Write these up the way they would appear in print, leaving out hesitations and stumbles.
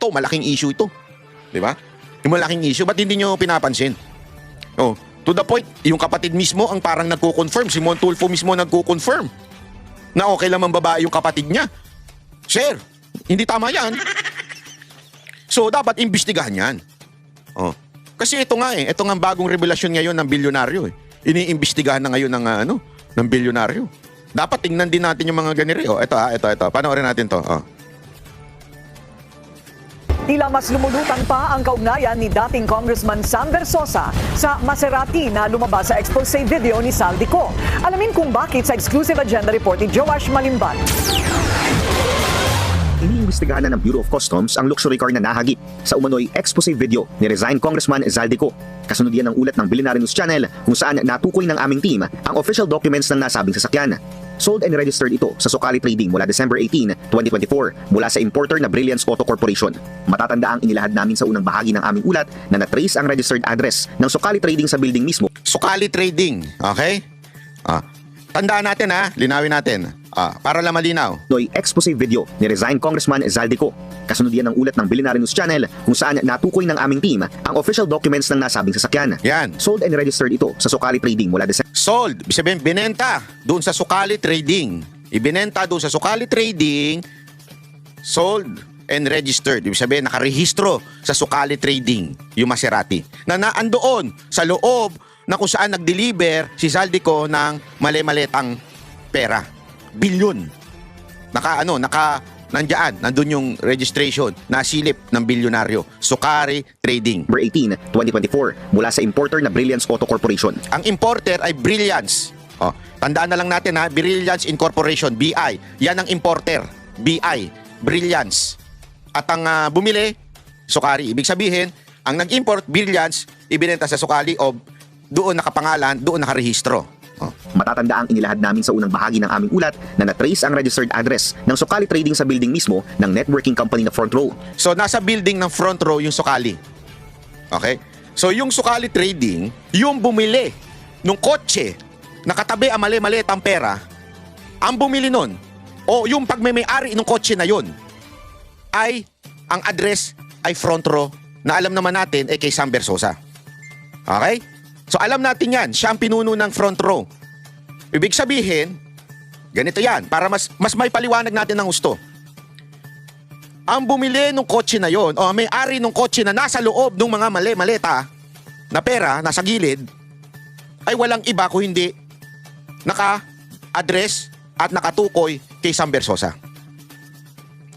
Hello, malaking issue ito. Di ba? Yung malaking issue, ba't hindi nyo pinapansin? Oh, to the point, yung kapatid mismo ang parang nagko-confirm. Si Montulfo mismo nagko-confirm na okay lang babae yung kapatid niya. Sir, hindi tama yan. So, dapat imbestigahan yan. Oh. Kasi ito nga ito nga bagong revelasyon ngayon ng bilyonaryo Iniimbestigahan na ngayon ng bilyonaryo. Dapat tingnan din natin yung mga ganito. Oh, ito. Panoorin natin to. Oh. Tila mas lumulutang pa ang kaugnayan ni dating Congressman Sam Versosa sa Maserati na lumabas sa expose video ni Saldico. Alamin kung bakit sa exclusive agenda report ni Joash Malimban. Iniimbestigahan na ng Bureau of Customs ang luxury car na nahagip sa umano'y expose video ni resigned Congressman Zaldico. Kasunod yan ng ulat ng Billionaire News Channel kung saan natukoy ng aming team ang official documents ng nasabing sasakyan. Sold and registered ito sa Sukali Trading mula December 18, 2024 mula sa importer na Brilliance Auto Corporation. Matatanda ang inilahad namin sa unang bahagi ng aming ulat na na-trace ang registered address ng Sukali Trading sa building mismo. Sukali Trading, okay? Tandaan natin linawin natin. Para lang malinaw. Noy expose video ni resigned Congressman Zaldico. Kasunod yan ng ulat ng Billionaire News Channel kung saan natukoy ng aming team ang official documents ng nasabing sasakyan. Yan. Sold and registered ito sa Sukali Trading mula December. Sold. Ibig sabihin, binenta doon sa Sukali Trading. Ibinenta doon sa Sukali Trading. Sold and registered. Ibig sabihin, nakarehistro sa Sukali Trading yung Maserati. Na naandoon sa loob na kung saan nag-deliver si Zaldico ng mali-maletang pera. Bilyon. Nandun yung registration na silip ng bilyonaryo. Sukali Trading. December 18, 2024 mula sa importer na Brilliance Auto Corporation. Ang importer ay Brilliance. Tandaan na lang natin Brilliance Incorporation, BI. Yan ang importer, BI, Brilliance. At ang bumili, Sukali. Ibig sabihin, ang nag-import, Brilliance, ibinenta sa Sukali o doon nakapangalan, doon nakarehistro. Matatanda ang inilahad namin sa unang bahagi ng aming ulat na na-trace ang registered address ng Sukali Trading sa building mismo ng networking company na Front Row. So, nasa building ng Front Row yung Sukali. Okay? So, yung Sukali Trading, yung bumili nung kotse, nakatabi ang mali-malitang pera, ang bumili nun, o yung pagmamay-ari ng kotse na yun, ay, ang address ay Front Row, na alam naman natin ay kay Sam Versosa. Okay? So alam natin yan, siya ang pinuno ng Front Row. Ibig sabihin, ganito yan, para mas may paliwanag natin ng gusto. Ang bumili ng kotse na yon, o may-ari ng kotse na nasa loob ng mga maleta na pera, nasa gilid, ay walang iba kung hindi naka-address at nakatukoy kay Sam Versosa.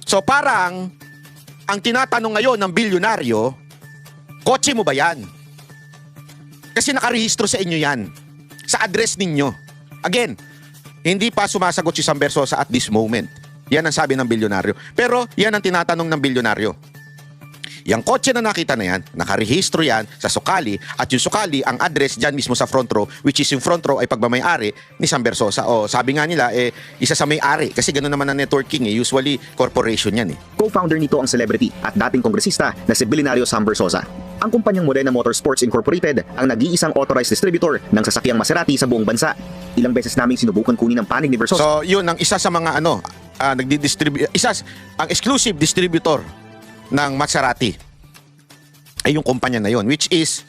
So parang, ang tinatanong ngayon ng bilyonaryo, kotse mo ba yan? Kasi nakarehistro sa inyo yan. Sa address ninyo. Again, hindi pa sumasagot si Sam Versosa at this moment. Yan ang sabi ng bilyonaryo. Pero yan ang tinatanong ng bilyonaryo. Yang kotse na nakita na yan, nakarehistro yan sa Sukali at yung Sukali, ang address dyan mismo sa Front Row, which is yung Front Row ay pagmamayari ni Sam Versosa. O sabi nga nila, isa sa may-ari. Kasi gano'n naman ang networking usually corporation yan Co-founder nito ang celebrity at dating kongresista na si Billionario Sam Versosa. Ang kumpanyang Morena Motorsports Incorporated ang nag-iisang authorized distributor ng sasakyang Maserati sa buong bansa. Ilang beses naming sinubukan kunin ang panig ni Versosa. So yun ang isa sa mga ang exclusive distributor ng Maserati ay yung kumpanya na yun, which is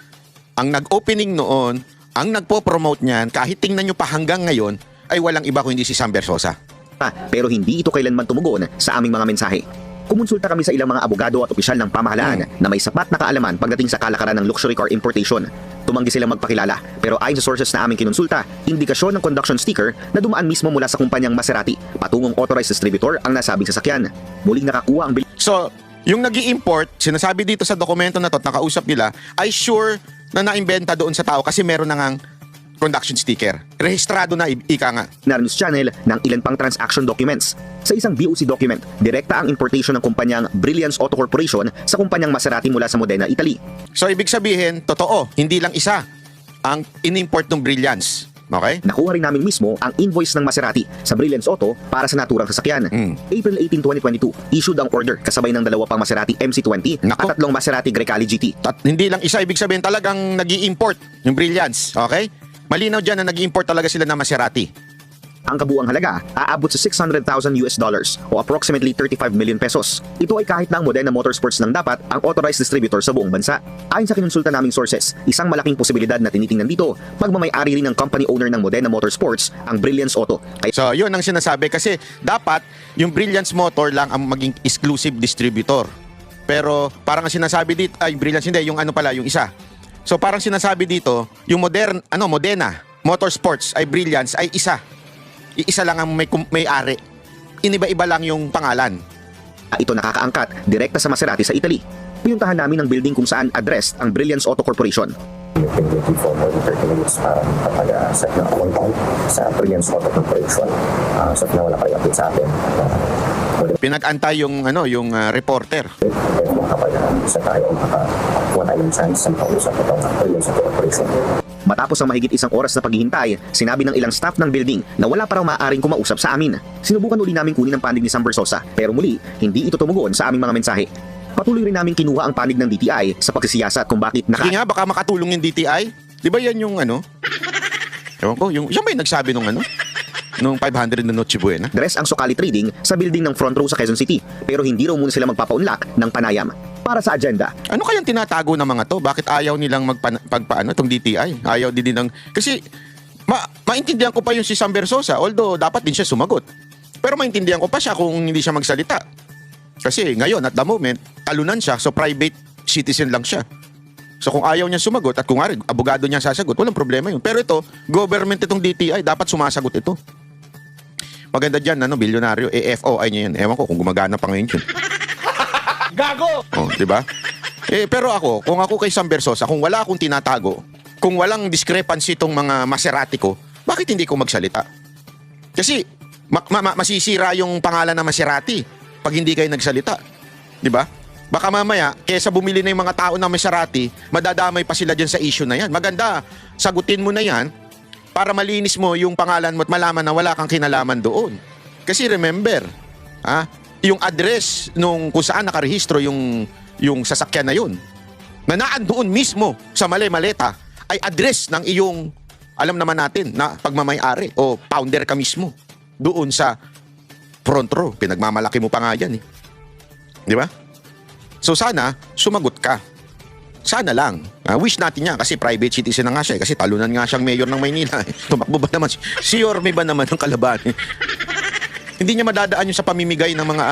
ang nag-opening noon, ang nagpo-promote niyan, kahit tingnan nyo pa hanggang ngayon, ay walang iba kung hindi si Sam Versosa. Pero hindi ito kailanman tumugon sa aming mga mensahe. Kumonsulta kami sa ilang mga abogado at opisyal ng pamahalaan na may sapat na kaalaman pagdating sa kalakaran ng luxury car importation. Tumanggi silang magpakilala, pero ayon sa sources na aming kinonsulta, indikasyon ng conduction sticker na dumaan mismo mula sa kumpanyang Maserati patungong authorized distributor ang nasabing sasakyan. Muling nakakuha ang So, yung nag-i-import, sinasabi dito sa dokumento na to at nakausap nila, ay sure na naimbenta doon sa tao kasi meron na ngang conduction sticker. Rehistrado na, ika nga. News Channel ng ilan pang transaction documents. Sa isang BOC document, direkta ang importation ng kumpanyang Brilliance Auto Corporation sa kumpanyang Maserati mula sa Modena, Italy. So ibig sabihin, totoo, hindi lang isa ang in-import ng Brilliance. Okay? Nakuha rin namin mismo ang invoice ng Maserati sa Brilliance Auto para sa naturang sasakyan. April 18, 2022, issued ang order kasabay ng dalawa pang Maserati MC20 at tatlong Maserati Grecali GT. At hindi lang isa, ibig sabihin talagang nag-i-import yung Brilliance. Okay? Malinaw dyan na nag-i-import talaga sila ng Maserati. Ang kabuuang halaga aabot sa $600,000 o approximately 35 million pesos. Ito ay kahit na ang Modena Motorsports lang dapat ang authorized distributor sa buong bansa. Ayon sa kinonsulta naming sources, isang malaking posibilidad na tinitingnan dito, magmamay-ari rin ng company owner ng Modena Motorsports, ang Brilliance Auto. So, yun ang sinasabi kasi dapat yung Brilliance Motor lang ang maging exclusive distributor. Pero parang ang sinasabi dito, ay Brilliance hindi, yung ano pala, yung isa. So parang sinasabi dito, yung Modena Motorsports ay Brilliance ay isa. Iisa lang ang may-ari. Iniba-iba lang yung pangalan. Ito nakakaangkat direkta sa Maserati sa Italy. Pinuntahan namin ang building kung saan addressed ang Brilliance Auto Corporation. Waiting for more than 30 minutes para kapag-set ng appointment sa Brilliance Auto Corporation. So, na wala kayo update sa atin. Pinag-antay yung reporter. Kung kapag-set tayo, makakuha tayo ng chance sa makausap itong Brilliance Auto Corporation. Matapos ang mahigit isang oras na paghihintay, sinabi ng ilang staff ng building na wala pa raw maaaring kumausap sa amin. Sinubukan uli namin kunin ang panig ni Sam Versosa, pero muli, hindi ito tumugon sa aming mga mensahe. Patuloy rin namin kinuha ang panig ng DTI sa pagsisiyasat kung bakit Sige nga, baka makatulong yung DTI. Di ba yan yung Ewan ko, siya ba yung nagsabi nung 500 na Noche Buena? Dress ang Sukali Trading sa building ng Front Row sa Quezon City, pero hindi raw muna sila magpapaunlak ng panayam. Para sa agenda, Ano kayang tinatago ng mga to? Bakit ayaw nilang itong DTI? Ayaw din ng... Kasi maintindihan ko pa yung si Sam Versosa, although dapat din siya sumagot. Pero maintindihan ko pa siya kung hindi siya magsalita. Kasi ngayon, at the moment, talunan siya, so private citizen lang siya. So kung ayaw niya sumagot at kung abogado niya sasagot, walang problema yun. Pero ito, government itong DTI, dapat sumasagot ito. Maganda dyan, bilyonaryo, FOI niya yan. Ewan ko kung gumagana pa ngayon yun. Gago! Oh, di ba? Pero kung ako kay Sam Versosa, kung wala akong tinatago, kung walang discrepancy itong mga Maserati ko, bakit hindi ko magsalita? Kasi masisira yung pangalan ng Maserati pag hindi kayo nagsalita. Di ba? Baka mamaya, kesa bumili na yung mga tao ng Maserati, madadamay pa sila dyan sa issue na yan. Maganda, sagutin mo na yan para malinis mo yung pangalan mo at malaman na wala kang kinalaman doon. Kasi remember, yung address nung kung saan nakarehistro yung sasakyan na yun, na naan doon mismo sa maleta ay address ng iyong, alam naman natin, na pagmamay-ari o founder ka mismo doon sa front row. Pinagmamalaki mo pa nga yan. Di ba? So sana, sumagot ka. Sana lang. Wish natin yan kasi private citizen na nga siya. Kasi talunan nga siyang mayor ng Maynila. Tumakbo ba naman? Si Yorme ba naman ng Kalaban? Hindi niya madadaan yung sa pamimigay ng mga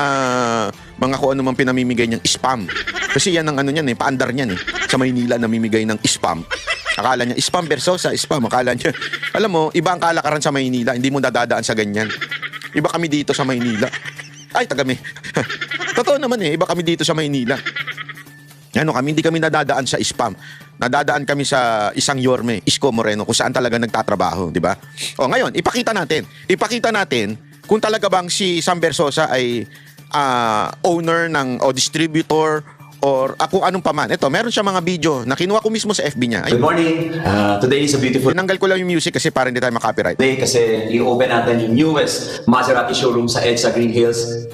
kung ano man pinamimigay niyang spam. Kasi yan ang niyan paandar niyan sa Maynila namimigay ng spam. Akala niya, spam Versosa, spam. Akala niya, alam mo, iba ang kalakaran sa Maynila, hindi mo dadadaan sa ganyan. Iba kami dito sa Maynila. Ay, Totoo naman iba kami dito sa Maynila. Hindi kami nadadaan sa spam. Nadadaan kami sa isang Yorme, Isko Moreno, kung saan talaga nagtatrabaho, di ba? O ngayon, ipakita natin kung talaga bang si Sam Versosa ay owner o distributor or kung anong paman. Ito, meron siya mga video na kinuha ko mismo sa FB niya. Good morning. Today is a beautiful Tinanggal ko lang yung music kasi para hindi tayo makopyright. day kasi i-open natin yung newest Maserati showroom sa EDSA Green Hills.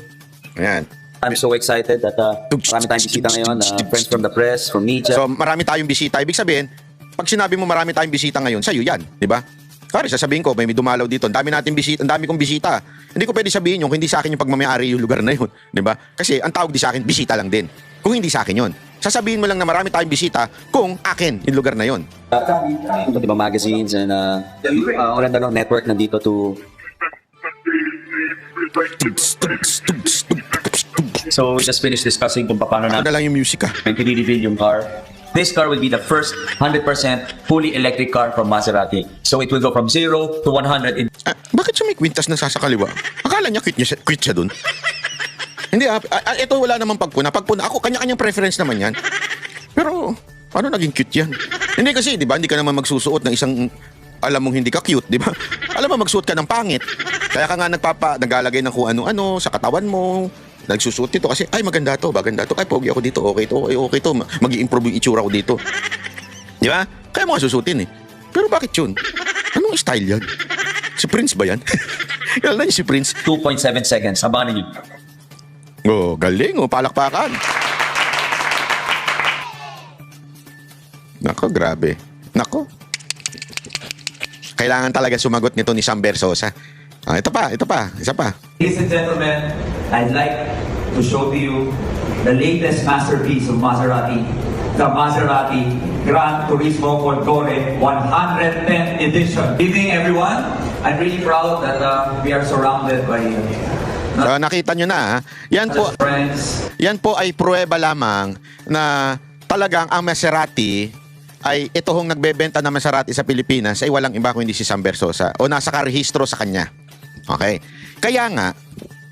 Ayan. I'm so excited that marami tayong bisita ngayon. Friends from the press, from media. So, marami tayong bisita. Ibig sabihin, pag sinabi mo marami tayong bisita ngayon, sa'yo yan. Di ba? Kaya sasabihin ko, may dumalaw dito. Ang dami kong bisita. Hindi ko pwede sabihin yung hindi sa akin yung pagmamayari yung lugar na yun. Di ba? Kasi ang tawag di sa akin, bisita lang din. Kung hindi sa akin yun. Sasabihin mo lang na marami tayong bisita kung akin yung lugar na yun. Ito, diba, magazines and network nandito to... So, we just finished discussing kung paano Ano na lang yung music i-reveal yung car. This car will be the first 100% fully electric car from Maserati. So, it will go from 0 to 100 in... Bakit siya may kwintas na sasakaliwa? Akala niya quit siya dun. Hindi ito wala namang pagpuna. Ako, kanya-kanyang preference naman yan. Pero, paano naging cute yan? Hindi kasi, di ba, hindi ka naman magsusuot ng isang, alam mong hindi ka cute, di ba? Alam mo, magsuot ka ng pangit. Kaya ka nga naglalagay ng kung ano-ano sa katawan mo. Nagsusuot dito kasi, ay maganda to. Ay, pogi ako dito, okay to. Mag-i-improve yung itsura ko dito. Di ba? Kaya mo nga susutin Pero bakit yun? Anong style yan? Si Prince ba yan? Kailan niyo si Prince? 2.7 seconds. Abangan niyo. Oh, galing. Palakpakan. Nako, grabe. Nako. Kailangan talaga sumagot nito ni Sam Versosa. Ito pa, isa pa. Ladies and gentlemen, I'd like to show to you the latest masterpiece of Maserati, the Maserati Gran Turismo Folgore 110th edition. Good evening, everyone. I'm really proud that we are surrounded by So, nakita nyo na, yan po, friends. yan po ay pruweba lamang na talagang ang Maserati ay ito hong nagbebenta ng Maserati sa Pilipinas ay walang iba kundi si Sam Versosa o nasa karehistro sa kanya. Okay? Kaya nga,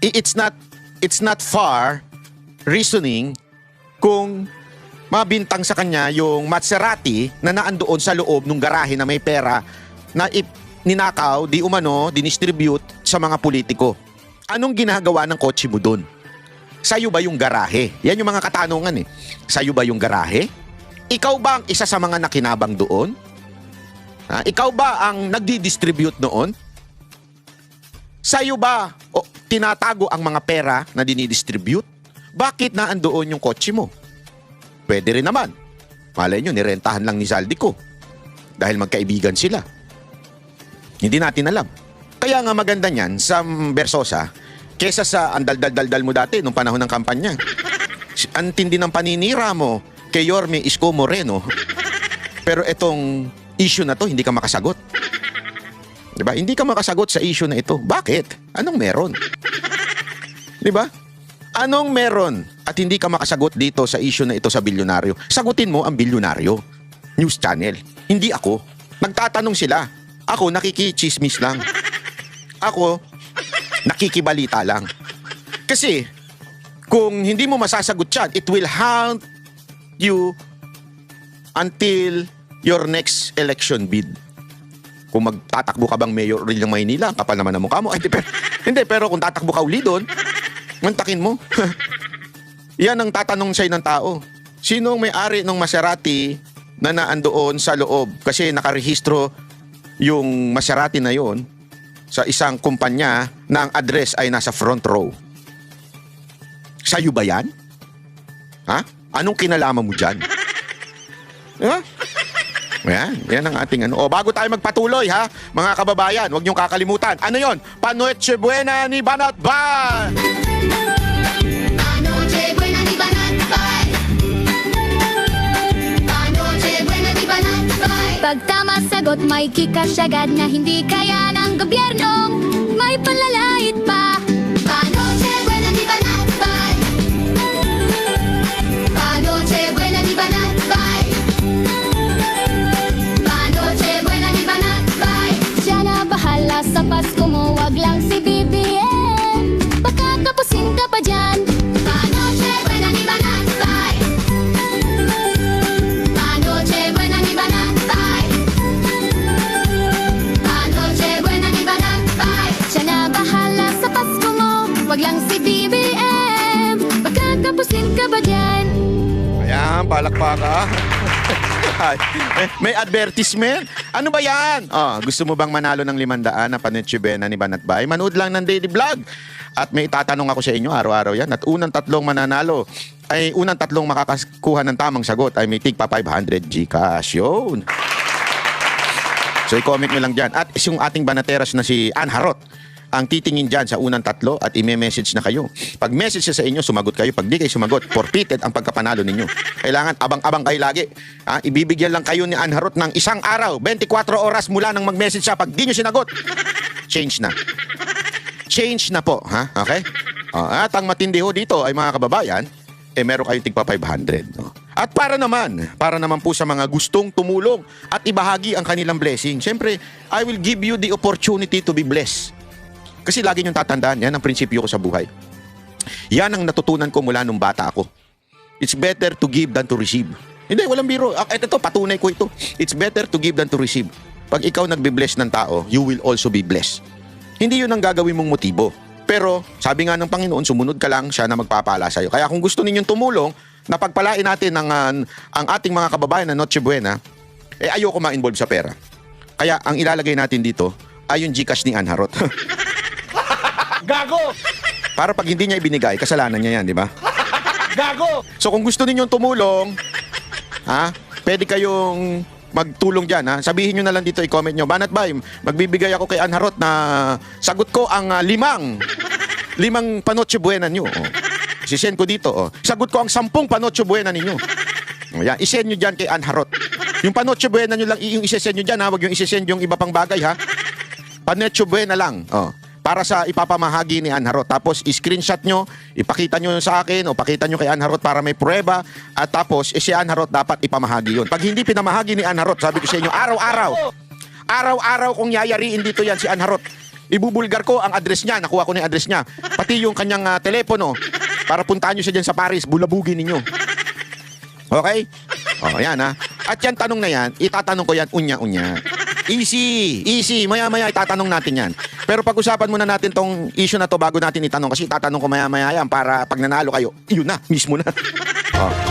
it's not far reasoning kung mabintang sa kanya yung Maserati na naandoon sa loob ng garahe na may pera na ninakaw, di umano, dinistribute sa mga politiko. Anong ginagawa ng kotse mo doon? Sa'yo ba yung garahe? Yan yung mga katanungan eh. Sa'yo ba yung garahe? Ikaw ba ang isa sa mga nakinabang doon? Ha? Ikaw ba ang nagdi-distribute noon? Sa'yo ba tinatago ang mga pera na dinidistribute? Bakit naandoon yung kotse mo? Pwede rin naman. Malay nyo, nirentahan lang ni Zaldico. Dahil magkaibigan sila. Hindi natin alam. Kaya nga maganda niyan, Sam Versosa, kesa sa ang daldal-daldal mo dati nung panahon ng kampanya. Ang tindi ng paninira mo kay Yorme Isko Moreno. Pero itong issue na to, hindi ka makasagot. Diba? Hindi ka makasagot sa issue na ito. Bakit? Anong meron? Diba? Anong meron? At hindi ka makasagot dito sa issue na ito sa bilyonaryo. Sagutin mo ang bilyonaryo. News channel. Hindi ako. Nagtatanong sila. Ako nakikichismis lang. Ako nakikibalita lang. Kasi kung hindi mo masasagot yan, it will haunt you until your next election bid. Kung magtatakbo ka bang mayor rin ng Maynila, kapal naman ang mukha mo. Ay, hindi, pero kung tatakbo ka uli doon, mantakin mo. Yan ang tatanong sa'yo ng tao. Sino ang may-ari ng Maserati na naandoon sa loob? Kasi nakarehistro yung Maserati na yon sa isang kumpanya na ang address ay nasa front row. Sa'yo ba yan? Ha? Anong kinalaman mo dyan? Diba? Yan ang ating ano. O, bago tayo magpatuloy ha, mga kababayan, huwag niyong kakalimutan. Ano yon? Panoche Buena ni Banat Bay! Panoche buena ni Banat Bay. Panoche buena ni Banat Bay. Pag tama sagot, may kikas agad na hindi kaya ng gobyerno. May panlalait pa. Panoche buena ni Banat Bay. Panoche buena ni Banat Bay. Panoche buena ni Banat Bay. Siya na bahala sa Pasko mo, wag lang si BBM. Baka kapusin ka pa dyan. Panoche buena ni Banat Bay. Panoche buena ni Banat Bay. Panoche buena ni Banat Bay. Siya na bahala sa Pasko mo, wag lang si BBM. Baka kapusin ka pa dyan. Ayan, palakpaka. May advertisement? Ano ba yan? Oh, gusto mo bang manalo ng 500 na Panoche Buena ni Banat Bay? Manood lang ng daily vlog. At may itatanong ako sa inyo, araw-araw yan. At unang 3 mananalo, ay unang 3 makakakuha ng tamang sagot ay may tig pa 500 Gcash. Yun. So i-comment nyo lang dyan. At yung ating banateras na si Ann Harot, ang titingin dyan sa unang 3 at i-message na kayo. Pag message siya sa inyo, sumagot kayo. Pag di kayo sumagot, forfeited ang pagkapanalo ninyo. Kailangan abang-abang kayo lagi. Ha? Ibibigyan lang kayo ni Ann Harot ng isang araw, 24 oras mula nang mag-message siya. Pag di nyo sinagot, change na. Change na po. Ha? Okay? At ang matindi ho dito ay mga kababayan, meron kayong tigpa 500. No? At para naman po sa mga gustong tumulong at ibahagi ang kanilang blessing, siyempre, I will give you the opportunity to be blessed. Kasi lagi niyong tatandaan, yan ang prinsipyo ko sa buhay. Yan ang natutunan ko mula nung bata ako. It's better to give than to receive. Hindi, walang biro. Ito, patunay ko ito. It's better to give than to receive. Pag ikaw nagbe-bless ng tao, you will also be blessed. Hindi yun ang gagawin mong motibo. Pero, sabi nga ng Panginoon, sumunod ka lang, siya na magpapala sa'yo. Kaya kung gusto ninyong tumulong, napagpalain natin ang ating mga kababayan na Noche Buena, ayoko ma-involve sa pera. Kaya, ang ilalagay natin dito ay yung Gcash ni Ann Harot. Gago! Para pag hindi niya ibinigay, kasalanan niya yan, di ba? Gago! So kung gusto ninyong tumulong, pwede kayong magtulong dyan, ha? Sabihin nyo na lang dito, i-comment nyo. Banat Bay, magbibigay ako kay Ann Harot na sagot ko ang limang Panoche Buena nyo. Oh. Sisend ko dito. Oh. Sagot ko ang 10 Panoche Buena ninyo. Oh, yan. Isend nyo dyan kay Ann Harot. Yung Panoche Buena nyo lang, yung isesend nyo dyan, ha? Huwag yung isesend yung iba pang bagay, ha? Panoche Buena lang. Oh. Para sa ipapamahagi ni Ann Harot. Tapos, i-screenshot nyo, ipakita nyo sa akin, o pakita nyo kay Ann Harot para may prueba. At tapos, si Ann Harot dapat ipamahagi yun. Pag hindi pinamahagi ni Ann Harot, sabi ko sa inyo, araw-araw kung yayariin dito yan si Ann Harot. Ibubulgar ko ang address niya, nakuha ko na yung address niya. Pati yung kanyang telepono, para puntahan nyo siya dyan sa Paris, bulabugin ninyo. Okay? O, yan ha. At yan tanong na yan, itatanong ko yan unya-unya. Easy. Maya-maya itatanong natin yan. Pero pag-usapan muna natin tong issue na to bago natin itanong. Kasi itatanong ko maya-maya yan para pag nanalo kayo, yun na, mismo na.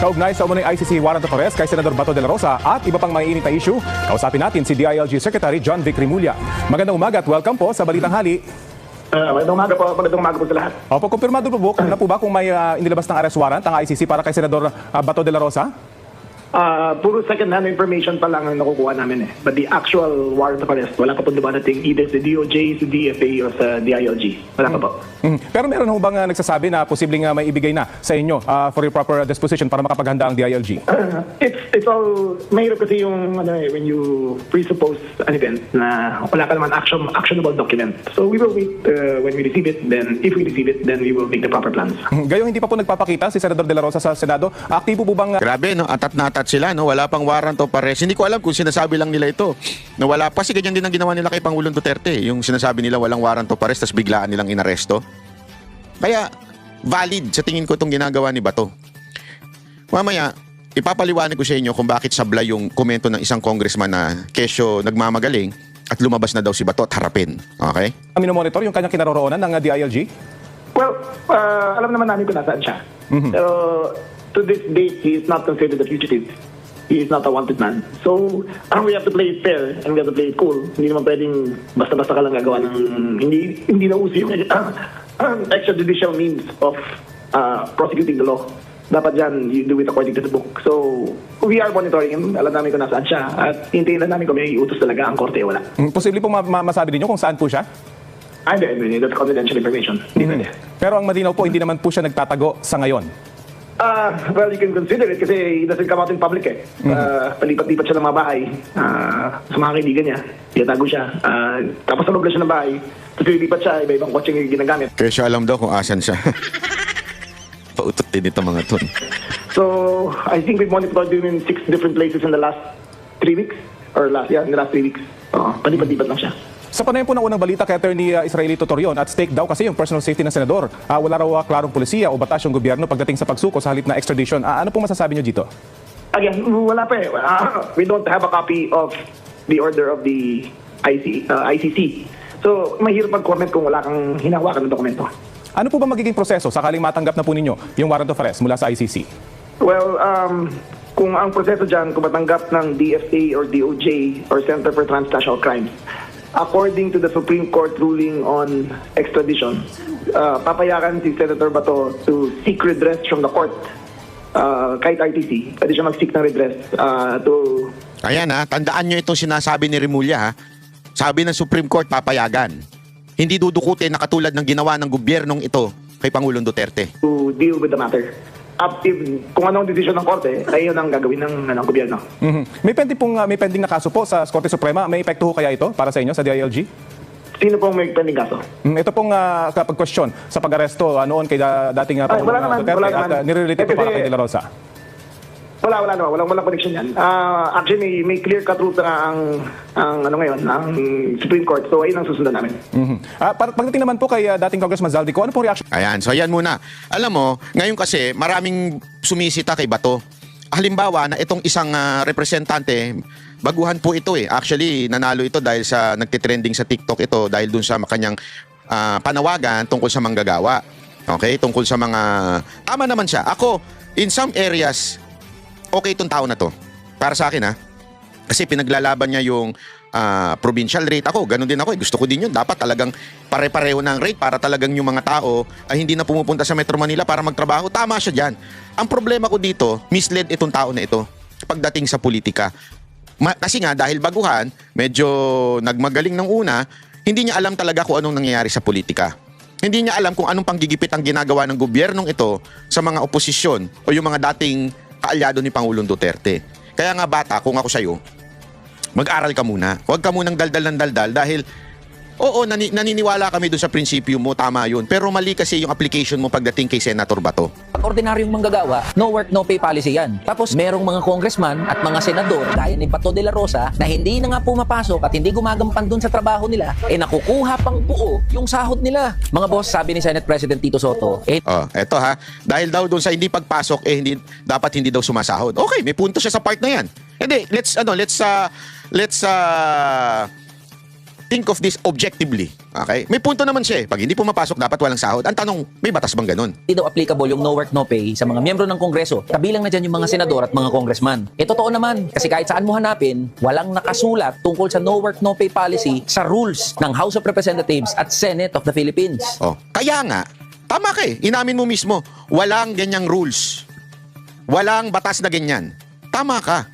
Kaugnay sa umunong ICC warrant of arrest kay Senador Bato de la Rosa at iba pang maiinit na issue, kausapin natin si DILG Secretary John Vic Rimulya. Magandang umaga at welcome po sa Balitang Hali. Magandang umaga po sa lahat. Opo, kumpirmado po na po ba kung may inilabas ng arrest warrant ang ICC para kay Senador Bato de la Rosa? Puro second-hand information pa lang ang nakukuha namin eh. But the actual warrant of arrest, wala pa po dumadating either sa DOJ, sa DFA, o sa DILG. Wala pa po. Pero meron ho bang nagsasabi na posibleng may ibigay na sa inyo for your proper disposition para makapaghanda ang DILG? It's all, mahirap kasi yung when you presuppose an event na wala ka naman actionable document. So we will wait when we receive it, then if we receive it, then we will make the proper plans. Gayong hindi pa po nagpapakita si Senador de la Rosa sa Senado, aktibo po bang Grabe, no? Atat na atat sila, no? Wala pang warrant of arrest. Hindi ko alam kung sinasabi lang nila ito. Na wala pa. Kasi ganyan din ang ginawa nila kay Pangulong Duterte. Yung sinasabi nila walang warrant of arrest, tapos biglaan nilang inaresto. Kaya, valid sa tingin ko itong ginagawa ni Bato. Mamaya, ipapaliwanag ko sa inyo kung bakit sablay yung komento ng isang congressman na kesyo nagmamagaling at lumabas na daw si Bato at harapin. Okay? minomonitor yung kanyang kinaroroonan ng DILG? Well, alam naman namin kung nasaan siya. Pero to this date, he is not considered a fugitive. He is not a wanted man. So, we have to play it fair and we have to play it cool. Hindi naman pwedeng basta-basta ka lang gagawa ng hindi na uso yung extrajudicial means of prosecuting the law. Dapat dyan, you do it according to the book. So, we are monitoring him. Alam namin kung nasaan siya. At hintayin lang namin kung may utos talaga ang korte, wala. Posible pong masabi ninyo kung saan po siya? Hindi. That's confidential information. Hindi pwede. Pero ang malinaw po, hindi naman po siya nagtatago sa ngayon. Well, you can consider it kasi he doesn't come out in public eh. Palipat-lipat siya ng mga bahay sa mga kaibigan niya. Tinatago siya. Tapos sa loob lang siya ng bahay. Tapos lilipat siya, iba-ibang kotse yung ginagamit. Kaya siya alam daw kung asan siya. Pautot din ito mga ton. So, I think we've monitored him in 6 different places in the last 3 weeks. In the last 3 weeks. Palipat-lipat lang siya. Sa panayam po ng unang balita kay Attorney Israelito Torion, at stake daw kasi yung personal safety ng senador. Wala raw klarong polisiya o batas yung gobyerno pagdating sa pagsuko sa halip na extradition. Ano pong masasabi niyo dito? Again, wala pa eh. We don't have a copy of the order of the ICC. So, mahirap mag-comment kung wala kang hinahawakan ng dokumento. Ano po ba magiging proseso sakaling matanggap na po ninyo yung warrant of arrest mula sa ICC? Well, kung ang proseso dyan, kung matanggap ng DFA or DOJ or Center for Transnational Crimes, according to the Supreme Court ruling on extradition, papayagan si Senator Bato to seek redress from the court. Kahit RTC, pwede siya mag-seek ng redress to... Ayan ha, tandaan nyo itong sinasabi ni Rimulya ha. Sabi ng Supreme Court, papayagan. Hindi dudukutin na katulad ng ginawa ng gobyernong ito kay Pangulong Duterte. To deal with the matter. Kung anong desisyon ng korte, ay yun ang gagawin ng gobyerno. May pending na kaso po sa Korte Suprema. May epekto ho kaya ito para sa inyo sa DILG? Sino pong may pending kaso? Ito pong pag-question sa pag-aresto noon kay dating Pangulong Duterte at nire-relate ito para kay De La Rosa. Wala naman. Walang connection yan. Actually, may clear-cut rules na ang Supreme Court. So, ayun ang susundan namin. Pagdating naman po kay dating Congressman Zaldico, ano pong reaction? Ayan, so ayan muna. Alam mo, ngayon kasi maraming sumisita kay Bato. Halimbawa na itong isang representante, baguhan po ito eh. Actually, nanalo ito dahil sa nagtitrending sa TikTok ito dahil dun sa kanyang panawagan tungkol sa manggagawa. Okay? Tungkol sa mga... Tama naman siya. Ako, in some areas, okay itong tao na to. Para sa akin ha. Kasi pinaglalaban niya yung provincial rate. Ako, ganun din ako. Gusto ko din yun. Dapat talagang pare-pareho ng rate para talagang yung mga tao ay hindi na pumupunta sa Metro Manila para magtrabaho. Tama siya dyan. Ang problema ko dito, misled itong tao na ito pagdating sa politika. Kasi nga, dahil baguhan, medyo nagmagaling ng una, hindi niya alam talaga kung anong nangyayari sa politika. Hindi niya alam kung anong panggigipit ang ginagawa ng gobyernong ito sa mga oposisyon o yung mga dating kaalyado ni Pangulong Duterte. Kaya nga bata, kung ako sa'yo, mag-aral ka muna. Huwag ka munang daldal ng daldal dahil oo, naniniwala kami doon sa prinsipyo mo, tama yun. Pero mali kasi yung application mo pagdating kay Senator Bato. Pag ordinaryong manggagawa, no work, no pay policy yan. Tapos merong mga congressman at mga senador gaya ni Bato de la Rosa na hindi na nga pumapasok at hindi gumagampan dun sa trabaho nila, nakukuha pang buo yung sahod nila. Mga boss, sabi ni Senate President Tito Soto, Eto ha, dahil daw doon sa hindi pagpasok, dapat hindi daw sumasahod. Okay, may punto siya sa part na yan. Hindi, let's think of this objectively. Okay? May punto naman siya eh. Pag hindi pumapasok, dapat walang sahod. Ang tanong, may batas bang ganun? hindi daw applicable yung no work, no pay sa mga miyembro ng Kongreso. Kabilang na dyan yung mga senador at mga congressman. Totoo naman, kasi kahit saan mo hanapin, walang nakasulat tungkol sa no work, no pay policy sa rules ng House of Representatives at Senate of the Philippines. Kaya nga, tama ka eh. Inamin mo mismo, walang ganyang rules. Walang batas na ganyan. Tama ka.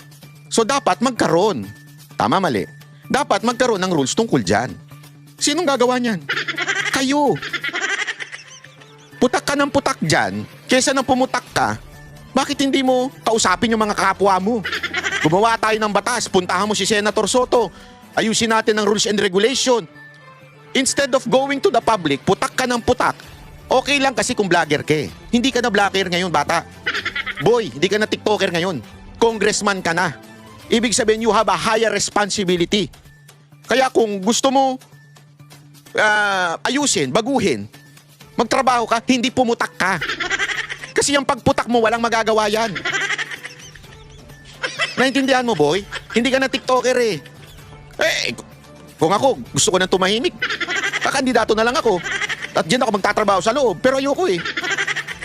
So dapat magkaroon. Tama, mali. Dapat magkaroon ng rules tungkol dyan. Sinong gagawa niyan? Kayo. Putak ka ng putak dyan, kesa nang pumutak ka, bakit hindi mo kausapin yung mga kapwa mo? Gumawa tayo ng batas, puntahan mo si Senator Soto, ayusin natin ang rules and regulation. Instead of going to the public, putak ka ng putak, okay lang kasi kung vlogger ka eh. Hindi ka na vlogger ngayon, bata. Boy, hindi ka na TikToker ngayon. Congressman ka na. Ibig sabihin, you have a higher responsibility. Kaya kung gusto mo ayusin, baguhin, magtrabaho ka, hindi pumutak ka. Kasi yung pagputak mo, walang magagawa yan. Naintindihan mo, boy? Hindi ka na TikToker eh. Kung ako, gusto ko nang tumahimik, kakandidato na lang ako. At dyan ako magtatrabaho sa loob. Pero ayoko eh.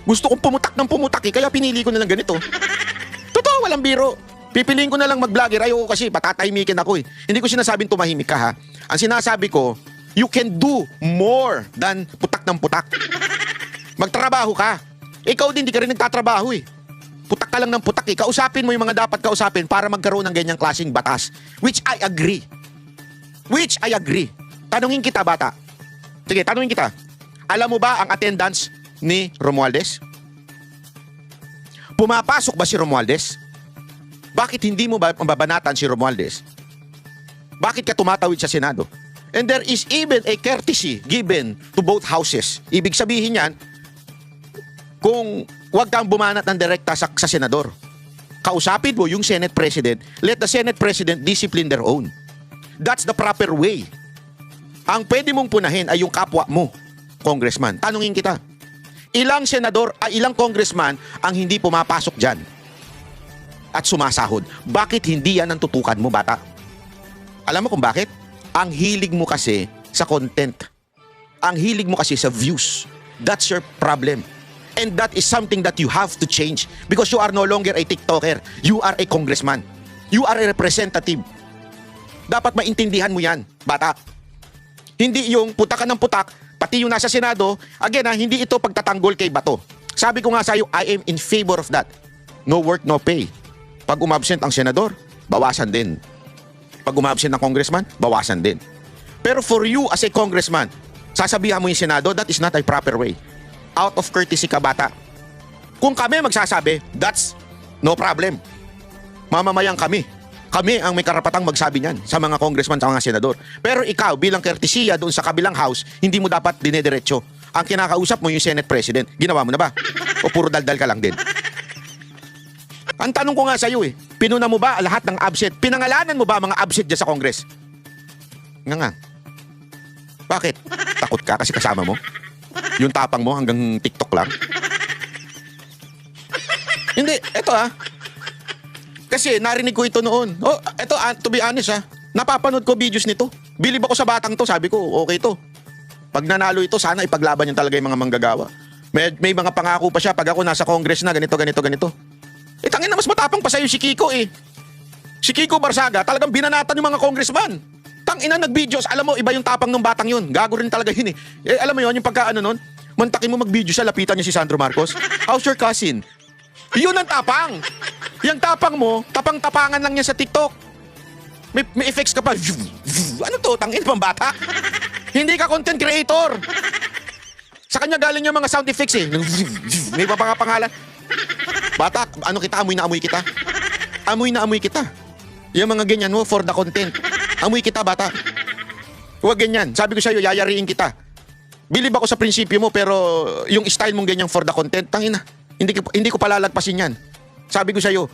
Gusto kong pumutak ng pumutak eh, kaya pinili ko na lang ganito. Totoo, walang biro. Pipiliin ko na lang mag-vlogger. Ayoko kasi patatahimikin ako eh. Hindi ko sinasabing tumahimik ka ha. Ang sinasabi ko, you can do more than putak ng putak. Magtrabaho ka. Ikaw din, di ka rin nagtatrabaho eh. Putak ka lang ng putak eh. Kausapin mo yung mga dapat kausapin para magkaroon ng ganyang klaseng batas. Which I agree. Tanungin kita, bata. Sige, tanungin kita. Alam mo ba ang attendance ni Romualdez? Pumapasok ba si Romualdez? Bakit hindi mo ba mababanatan si Romualdez? Bakit ka tumatawid sa Senado? And there is even a courtesy given to both houses. Ibig sabihin yan, kung wag kang bumanat ng direkta sa Senador, kausapin mo yung Senate President, let the Senate President discipline their own. That's the proper way. Ang pwede mong punahin ay yung kapwa mo, congressman. Tanungin kita, ilang senador, ilang congressman ang hindi pumapasok dyan at sumasahod? Bakit hindi yan ang tutukan mo, bata? Alam mo kung bakit? Ang hilig mo kasi sa content. Ang hilig mo kasi sa views. That's your problem. And that is something that you have to change because you are no longer a TikToker. You are a congressman. You are a representative. Dapat maintindihan mo yan, bata. Hindi yung putak ka ng putak, pati yung nasa Senado, again hindi ito pagtatanggol kay Bato. Sabi ko nga sa'yo, I am in favor of that. No work, no pay. Pag umabsent ang senador, bawasan din. Pag umabsent ang congressman, bawasan din. Pero for you as a congressman, sasabihan mo yung Senado, that is not a proper way. Out of courtesy ka, bata. Kung kami magsasabi, that's no problem. Mamamayang kami. Kami ang may karapatang magsabi niyan sa mga congressman, sa mga senador. Pero ikaw, bilang courtesya doon sa kabilang house, hindi mo dapat dinediretso. Ang kinakausap mo yung Senate President. Ginawa mo na ba? O puro daldal ka lang din? Ang tanong ko nga sa iyo pinuna mo ba lahat ng absent? Pinangalanan mo ba mga absent dyan sa Congress? Nga. Bakit? Takot ka kasi kasama mo? Yung tapang mo hanggang TikTok lang? Hindi, eto Kasi narinig ko ito noon. Eto, to be honest napapanood ko videos nito. Bilib ako sa batang to, sabi ko, okay to. Pag nanalo ito, sana ipaglaban niya talaga yung mga manggagawa. May mga pangako pa siya pag ako nasa Congress na, ganito. Tangin na mas matapang pa sa'yo si Kiko Si Kiko Barsaga, talagang binanatan yung mga congressman. Tangina nag-videos, alam mo, iba yung tapang ng batang yun. Gago rin talaga yun alam mo yun, yung pagkaano nun, mantakin mo mag-video siya, lapitan niya si Sandro Marcos. How's your cousin? Yun ang tapang. Yung tapang mo, tapang-tapangan lang niya sa TikTok. May effects ka pa. Ano to? Tangin pang bata? Hindi ka content creator. Sa kanya galing yung mga sound effects eh. May pangalan. Bata, ano kita? Amoy na amoy kita. Amoy na amoy kita. Yung mga ganyan mo for the content. Amoy kita, bata. Huwag ganyan. Sabi ko sa'yo, yayariin kita. Bilib ako sa prinsipyo mo, pero yung style mong ganyan for the content, tangina. Hindi ko palalagpasin yan. Sabi ko sa'yo.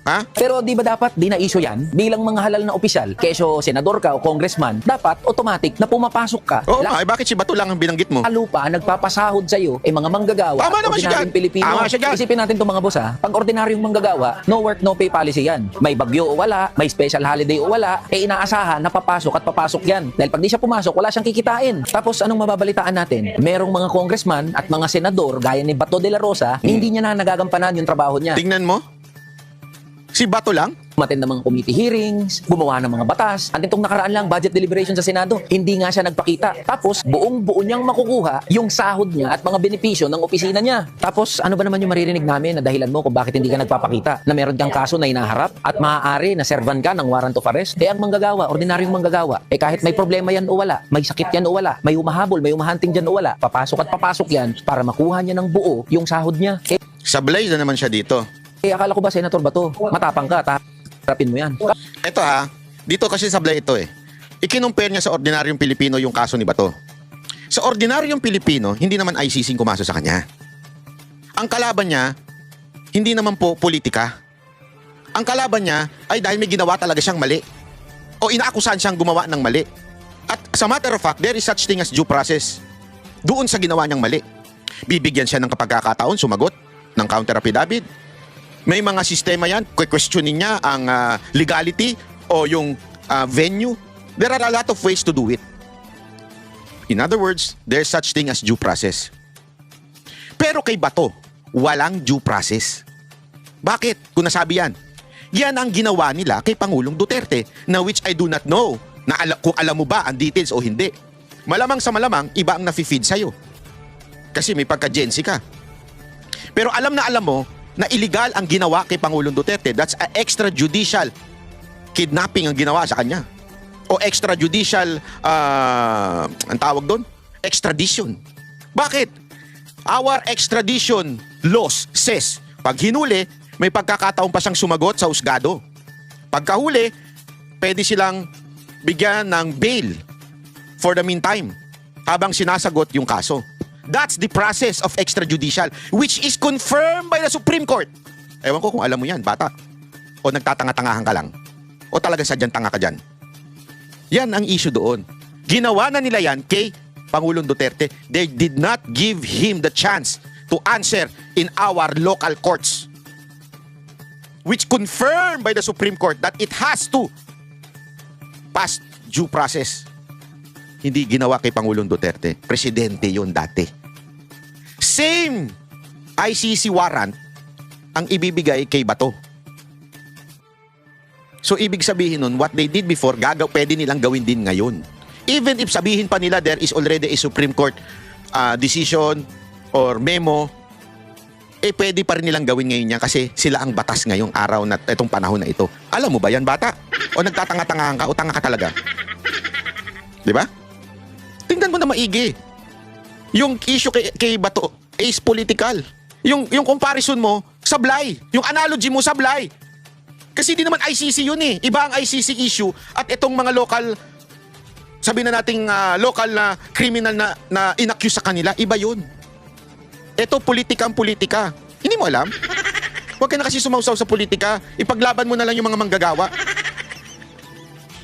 Ha? Pero di ba dapat di na-issue yan bilang mga halal na opisyal? Keso senador ka o congressman, dapat automatic na pumapasok ka. Oo nga, bakit si Bato lang ang binanggit mo? Lalo pa, nagpapasahod sa'yo, mga manggagawa, Tama naman siya ordinaryong dyan. Pilipino. Tama siya dyan. Isipin natin itong mga boss ha, pag ordinaryong manggagawa, no work, no pay policy yan. May bagyo o wala, may special holiday o wala, inaasahan na papasok at papasok yan. Dahil pag di siya pumasok, wala siyang kikitain. Tapos anong mababalitaan natin? Merong mga congressman at mga senador, gaya ni Bato de la Rosa, hindi niya na nagagampanan yung trabaho niya. Tingnan mo. Si Bato lang? Umattend ng mga committee hearings, gumawa ng mga batas. At itong nakaraan lang, budget deliberation sa Senado, hindi nga siya nagpakita. Tapos, buong-buo niyang makukuha yung sahod niya at mga benepisyo ng opisina niya. Tapos, ano ba naman yung maririnig namin na dahilan mo kung bakit hindi ka nagpapakita? Na meron kang kaso na inaharap at maaari na servan ka ng warrant of arrest? Ang manggagawa, ordinaryong manggagawa, kahit may problema yan o wala, may sakit yan o wala, may humahabol, may humahanting dyan o wala, papasok at papasok yan para makuha niya ng buo yung sahod niya. Sablay na naman siya dito. Akala ko ba, Senator Bato, matapang ka, harapin mo yan. Ito ha, dito kasi sablay ito eh. Ikinumpare niya sa ordinaryong Pilipino yung kaso ni Bato. Sa ordinaryong Pilipino, hindi naman ICC kumaso sa kanya. Ang kalaban niya, hindi naman po politika. Ang kalaban niya ay dahil may ginawa talaga siyang mali. O inaakusahan siyang gumawa ng mali. At sa matter of fact, there is such thing as due process. Doon sa ginawa niyang mali. Bibigyan siya ng kapagkakataon, sumagot ng counter affidavit. May mga sistema yan, questionin niya ang legality o yung venue. There are a lot of ways to do it. In other words, there's such thing as due process. Pero kay Bato, walang due process. Bakit? Kung nasabi yan. Yan ang ginawa nila kay Pangulong Duterte, na which I do not know na kung alam mo ba ang details o hindi. Malamang sa malamang, iba ang nafe-feed sa'yo. Kasi may pagka-Gen-Z ka. Pero alam mo, na illegal ang ginawa kay Pangulong Duterte. That's a extrajudicial kidnapping ang ginawa sa kanya. O extrajudicial, ang tawag doon? Extradition. Bakit? Our extradition laws says, pag hinuli, may pagkakataon pa siyang sumagot sa husgado. Pagkahuli, pwede silang bigyan ng bail for the meantime habang sinasagot yung kaso. That's the process of extrajudicial, which is confirmed by the Supreme Court. Ewan ko kung alam mo yan, bata. O nagtatanga-tangahan ka lang. O talaga sadyang tanga ka dyan. Yan ang issue doon. Ginawa na nila yan kay Pangulong Duterte. They did not give him the chance to answer in our local courts, which confirmed by the Supreme Court that it has to pass due process. Hindi ginawa kay Pangulong Duterte. Presidente yun dati. Same ICC warrant ang ibibigay kay Bato. So ibig sabihin nun, what they did before, pwede nilang gawin din ngayon. Even if sabihin pa nila there is already a Supreme Court decision or memo, pwede pa rin nilang gawin ngayon yan kasi sila ang batas ngayong araw na itong panahon na ito. Alam mo ba yan, bata? O nagtatanga-tangahan ka o tanga ka talaga? Diba? Tingnan mo na maigi. Yung issue kay Bato is political. Yung comparison mo, sablay. Yung analogy mo, sablay. Kasi di naman ICC yun eh. Iba ang ICC issue at itong mga local, sabi na nating local na criminal na inaccuse sa kanila, iba yun. Ito, politikang politika. Hindi mo alam? Huwag ka na kasi sumausaw sa politika. Ipaglaban mo na lang yung mga manggagawa.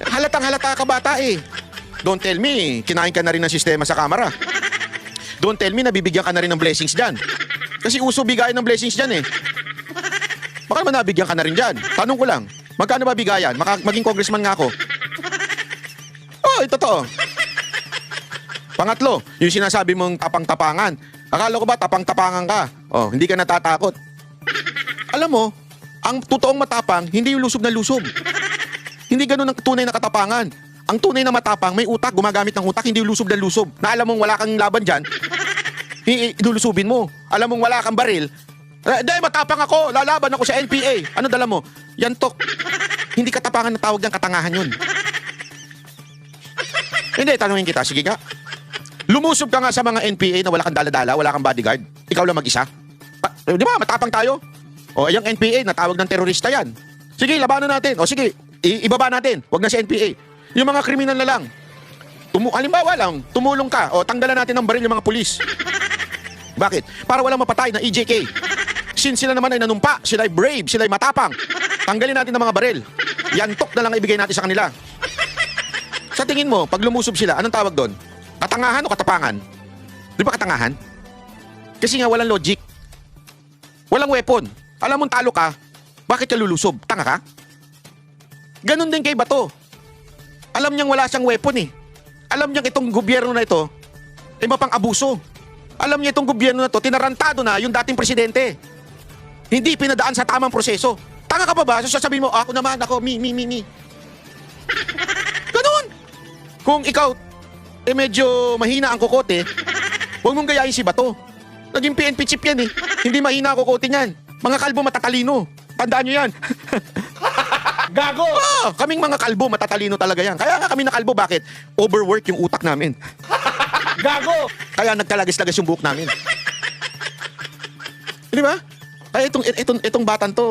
Halatang halata ka, bata eh. Don't tell me, kinain ka na rin ng sistema sa kamera. Don't tell me, nabibigyan ka na rin ng blessings dyan. Kasi uso bigayan ng blessings dyan eh. Baka naman nabigyan ka na rin dyan. Tanong ko lang, magkano ba bigayan? Maging congressman nga ako. Oh, ito to. Pangatlo, yung sinasabi mong tapang-tapangan. Akala ko ba tapang-tapangan ka? Oh, hindi ka natatakot. Alam mo, ang totoong matapang, hindi yung lusob na lusob. Hindi ganun ang tunay na katapangan. Ang tunay na matapang, may utak, gumagamit ng utak, hindi lusob na lusob. Na alam mong wala kang laban dyan, ilulusubin mo. Alam mong wala kang baril, dahil matapang ako, lalaban ako sa NPA. Ano dala mo? Yantok. Hindi katapangan na tawag ng katangahan yun. Hindi, tanungin kita. Sige nga. Lumusob ka nga sa mga NPA na wala kang dala-dala, wala kang bodyguard. Ikaw lang mag-isa. Di ba, matapang tayo? O, yung NPA, natawag ng terorista yan. Sige, labanan natin. O sige, ibaba natin. Huwag na si NPA. Yung mga kriminal na lang. Halimbawa lang, tumulong ka. O, tanggalan natin ng baril yung mga pulis. Bakit? Para walang mapatay na EJK. Since sila naman ay nanumpa, sila ay brave, sila ay matapang. Tanggalin natin ng mga baril. Yantok na lang ibigay natin sa kanila. Sa tingin mo, pag lumusob sila, anong tawag doon? Katangahan o katapangan? Di ba katangahan? Kasi nga walang logic. Walang weapon. Alam mong talo ka, bakit ka lulusob? Tanga ka? Ganon din kay Bato. Alam niyang wala siyang weapon eh. Alam niyang itong gobyerno na ito, ay mapang-abuso. Alam niya itong gobyerno na ito, tinarantado na yung dating presidente. Hindi pinadaan sa tamang proseso. Tanga ka pa ba? So sasabihin mo, ako naman, ako, me. Ganon. Kung ikaw, medyo mahina ang kokote, huwag mong gayahin si Bato. Naging PNP chief yan eh. Hindi mahina ang kokote niyan. Mga kalbo matatalino. Tandaan nyo yan. Gago! Kaming mga kalbo matatalino talaga yan. Kaya nga kami na kalbo, bakit? Overwork yung utak namin. Gago! Kaya nagkalagis-lagis yung buhok namin. Di ba? Kaya itong batan to,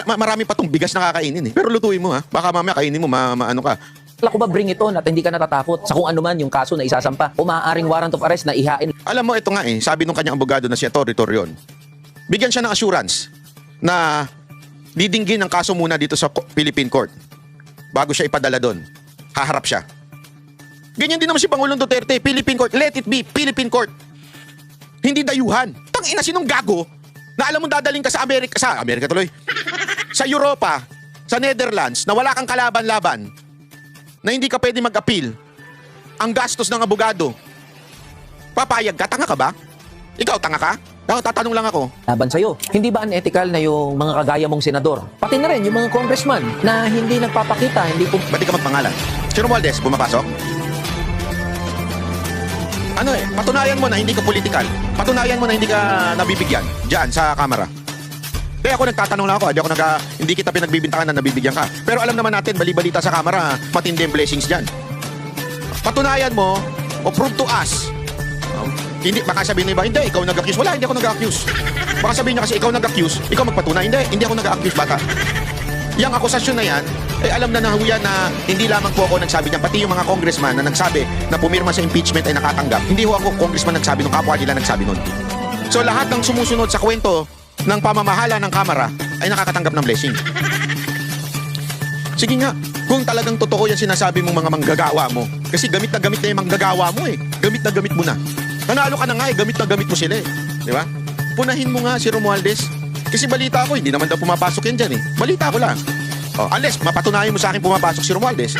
marami pa tong bigas na kakainin eh. Pero lutuin mo ha. Baka mamaya kainin mo, maano ka. Wala ko ba bring it on at hindi ka natatakot sa kung ano man yung kaso na isasampa o maaaring warrant of arrest na ihain. Alam mo, ito nga eh, sabi nung kanyang abogado na si Torre Torreon, bigyan siya ng assurance na didinggin ang kaso muna dito sa Philippine Court bago siya ipadala doon. Haharap siya. Ganyan din naman si Pangulong Duterte, Philippine Court, let it be, Philippine Court. Hindi dayuhan. Tangina, sinong gago na alam mo dadaling ka sa Amerika tuloy, sa Europa, sa Netherlands, na wala kang kalaban-laban, na hindi ka pwede mag-appeal, ang gastos ng abogado, papayag ka? Tanga ka ba? Ikaw, tanga ka? Ako, tatanong lang ako. Laban sa'yo. Hindi ba unethical na yung mga kagaya mong senador? Pati na rin yung mga congressman na hindi nagpapakita, hindi po... Ba't di ka magpangalan? Si Romualdez, pumapasok? Ano eh, patunayan mo na hindi ka political. Patunayan mo na hindi ka nabibigyan diyan sa kamera. Kaya ako nagtatanong lang ako, hindi kita pinagbibintangan na nabibigyan ka. Pero alam naman natin, bali-balita sa kamera, matindi ang blessings diyan. Patunayan mo o prove to us. Hindi, baka sabihin niya ba, hindi, ikaw nag-accuse. Wala, hindi ako nag-accuse. Baka sabihin niya kasi ikaw nag-accuse, ikaw magpatunay. Hindi ako nag-accuse, bata. Yang akusasyon na yan, alam na nahuyan na hindi lamang po ako nagsabi niyan, pati yung mga congressman na nagsabi na pumirma sa impeachment ay nakatanggap. Hindi ho ako congressman nagsabi nung kapwa nila nagsabi nun. So lahat ng sumusunod sa kwento ng pamamahala ng Kamara ay nakakatanggap ng blessing. Sige nga, kung talagang totoo yan sinasabi mong mga manggagawa mo, kasi gamit na yung manggagawa mo eh. Gamit na gamit mo na. Nanalo ka na nga eh, gamit na gamit mo sila eh. Di ba? Punahin mo nga si Romualdez. Kasi balita ko, hindi naman daw pumapasok yan dyan eh. Balita ko lang. Unless mapatunayan mo sa akin pumapasok si Romualdez,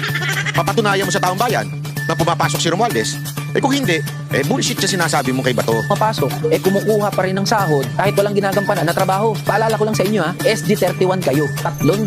mapatunayan mo sa taong bayan na pumapasok si Romualdez, kung hindi, bullshit siya sinasabi mo kay Bato. Mapasok, kumukuha pa rin ng sahod kahit walang ginagampanan na trabaho. Paalala ko lang sa inyo SG31 kayo. 300,000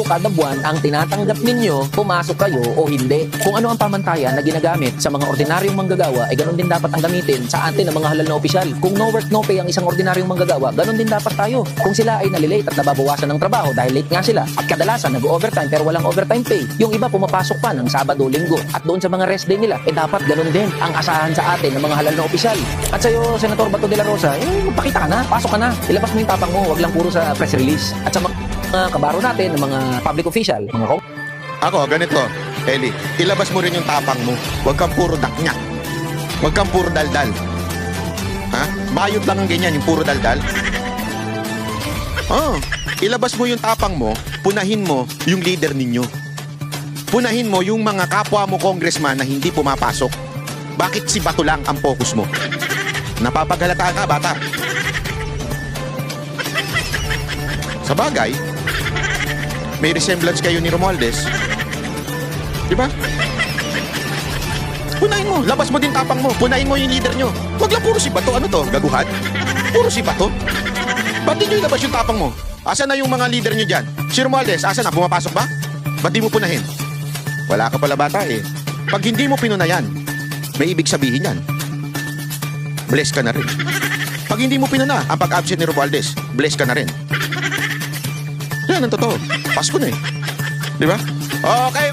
kada buwan ang tinatanggap ninyo, pumasok kayo o hindi. Kung ano ang pamantayan na ginagamit sa mga ordinaryong manggagawa, ganun din dapat ang gamitin sa atin ng mga halal na opisyal. Kung no work, no pay ang isang ordinaryong manggagawa, ganun din dapat tayo. Kung sila ay nalilate at nababawasan ng trabaho dahil late nga sila, at kadalasan nag-overtime pero walang overtime pay, yung iba pumapasok pa ng Sabado, Linggo, at doon sa mga rest day nila, dapat ganun din ang asahan sa atin ng mga halal na opisyal. At sa'yo, Senator Bato de la Rosa, magpakita ka na, pasok ka na, ilabas mo yung tapang mo, wag lang puro sa press release. At sa mga kabaro natin, ng mga public official, mga Ako, ganito, Eli, ilabas mo rin yung tapang mo. Huwag kang puro daknyak. Huwag kang puro daldal. Ha? Bayot lang ang ganyan, yung puro daldal. Ilabas mo yung tapang mo, punahin mo yung leader ninyo. Punahin mo yung mga kapwa mo congressman na hindi pumapasok. Bakit si Bato lang ang focus mo? Napapaghalata ka, bata. Sa bagay, may resemblance kayo ni Romualdez. Diba? Punahin mo, labas mo din tapang mo. Punahin mo yung leader nyo. Wag lang puro si Bato. Ano to? Gaguhan? Puro si Bato? Ba't di nyo ilabas yung tapang mo? Asa na yung mga leader nyo dyan? Si Romualdez, asa na? Pumapasok ba? Ba't di mo punahin? Wala ka pala, bata eh. Pag hindi mo pinunayan, may ibig sabihin yan. Bless ka na rin. Pag hindi mo pinuna ang pag-absent ni Romualdez, bless ka na rin. Yan ang totoo. Pasko na eh. Di ba? Okay.